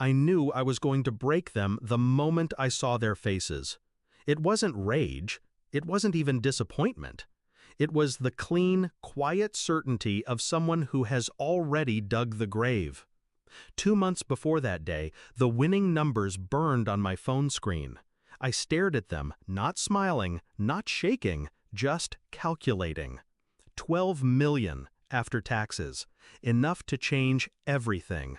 I knew I was going to break them the moment I saw their faces. It wasn't rage. It wasn't even disappointment. It was the clean, quiet certainty of someone who has already dug the grave. 2 months before that day, the winning numbers burned on my phone screen. I stared at them, not smiling, not shaking, just calculating. 12 million after taxes, enough to change everything.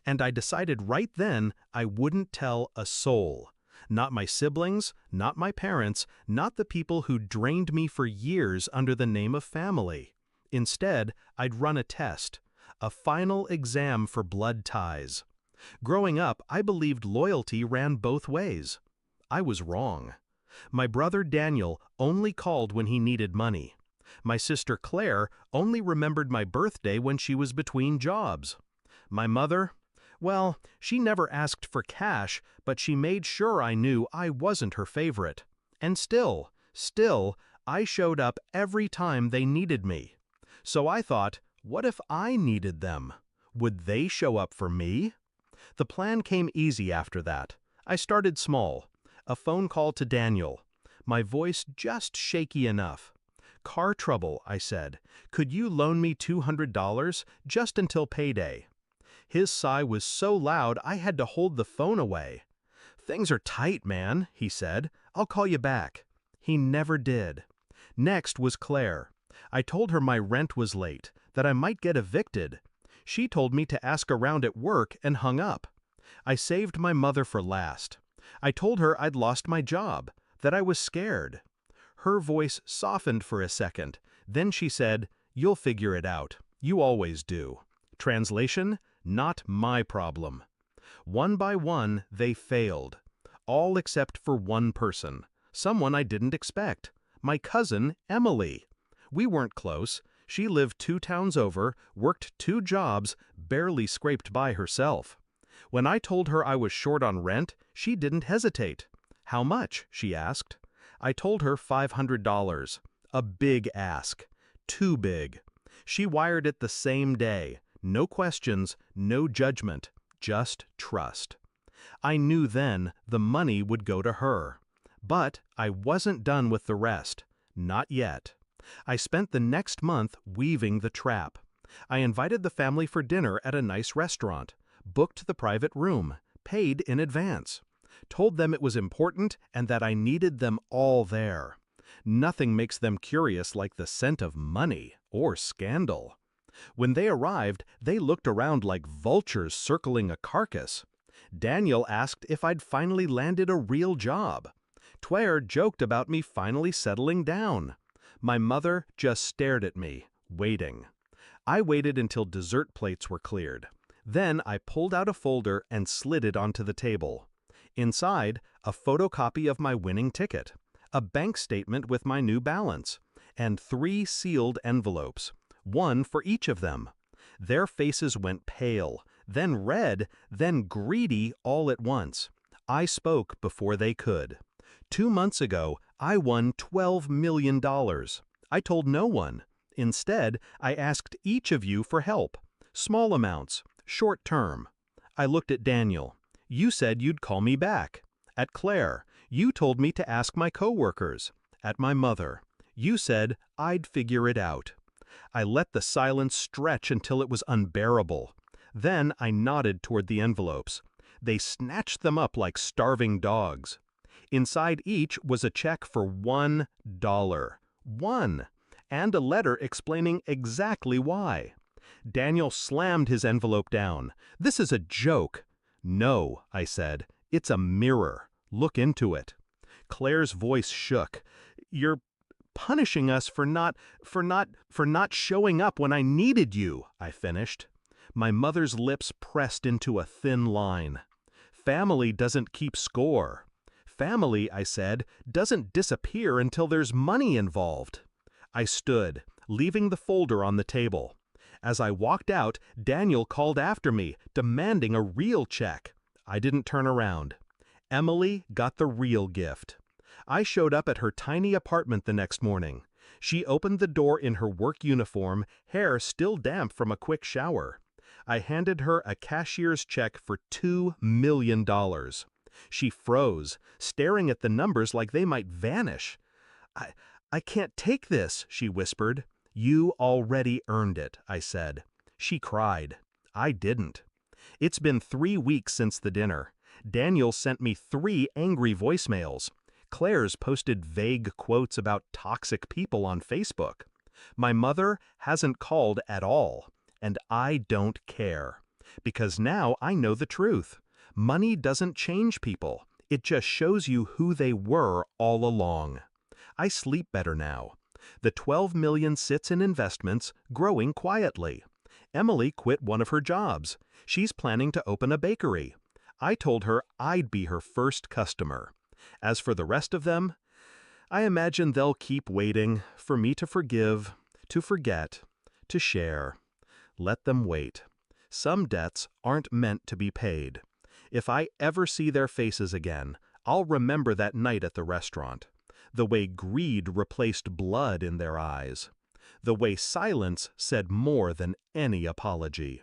And I decided right then I wouldn't tell a soul. Not my siblings, not my parents, not the people who drained me for years under the name of family. Instead, I'd run a test, a final exam for blood ties. Growing up, I believed loyalty ran both ways. I was wrong. My brother Daniel only called when he needed money. My sister Claire only remembered my birthday when she was between jobs. My mother, well, she never asked for cash, but she made sure I knew I wasn't her favorite. And still, I showed up every time they needed me. So I thought, what if I needed them? Would they show up for me? The plan came easy after that. I started small. A phone call to Daniel. My voice just shaky enough. Car trouble, I said. Could you loan me $200 just until payday? His sigh was so loud I had to hold the phone away. Things are tight, man, he said. I'll call you back. He never did. Next was Claire. I told her my rent was late, that I might get evicted. She told me to ask around at work and hung up. I saved my mother for last. I told her I'd lost my job, that I was scared. Her voice softened for a second. Then she said, "You'll figure it out. You always do." Translation, not my problem. One by one, they failed. All except for one person. Someone I didn't expect. My cousin, Emily. We weren't close. She lived 2 towns over, worked 2 jobs, barely scraped by herself. When I told her I was short on rent, she didn't hesitate. "How much?" she asked. I told her $500. A big ask. Too big. She wired it the same day. No questions, no judgment, just trust. I knew then the money would go to her. But I wasn't done with the rest. Not yet. I spent the next month weaving the trap. I invited the family for dinner at a nice restaurant, booked the private room, paid in advance, told them it was important and that I needed them all there. Nothing makes them curious like the scent of money or scandal. When they arrived, they looked around like vultures circling a carcass. Daniel asked if I'd finally landed a real job. Claire joked about me finally settling down. My mother just stared at me, waiting. I waited until dessert plates were cleared. Then I pulled out a folder and slid it onto the table. Inside, a photocopy of my winning ticket, a bank statement with my new balance, and 3 sealed envelopes, one for each of them. Their faces went pale, then red, then greedy all at once. I spoke before they could. 2 months ago, I won $12 million. I told no one. Instead, I asked each of you for help. Small amounts, short term. I looked at Daniel. You said you'd call me back. At Claire, you told me to ask my coworkers. At my mother, you said I'd figure it out. I let the silence stretch until it was unbearable. Then I nodded toward the envelopes. They snatched them up like starving dogs. Inside each was a check for $1. One! And a letter explaining exactly why. Daniel slammed his envelope down. "This is a joke." "No," I said. "It's a mirror. Look into it." Claire's voice shook. "You're punishing us for not showing up when I needed you," I finished. My mother's lips pressed into a thin line. "Family doesn't keep score." "Family," I said, "doesn't disappear until there's money involved." I stood, leaving the folder on the table. As I walked out, Daniel called after me, demanding a real check. I didn't turn around. Emily got the real gift. I showed up at her tiny apartment the next morning. She opened the door in her work uniform, hair still damp from a quick shower. I handed her a cashier's check for $2 million. She froze, staring at the numbers like they might vanish. I, I can't take this, she whispered. You already earned it, I said. She cried. I didn't. It's been 3 weeks since the dinner. Daniel sent me 3 angry voicemails. Claire's posted vague quotes about toxic people on Facebook. My mother hasn't called at all, and I don't care. Because now I know the truth. Money doesn't change people. It just shows you who they were all along. I sleep better now. The $12 million sits in investments, growing quietly. Emily quit one of her jobs. She's planning to open a bakery. I told her I'd be her first customer. As for the rest of them, I imagine they'll keep waiting for me to forgive, to forget, to share. Let them wait. Some debts aren't meant to be paid. If I ever see their faces again, I'll remember that night at the restaurant. The way greed replaced blood in their eyes. The way silence said more than any apology.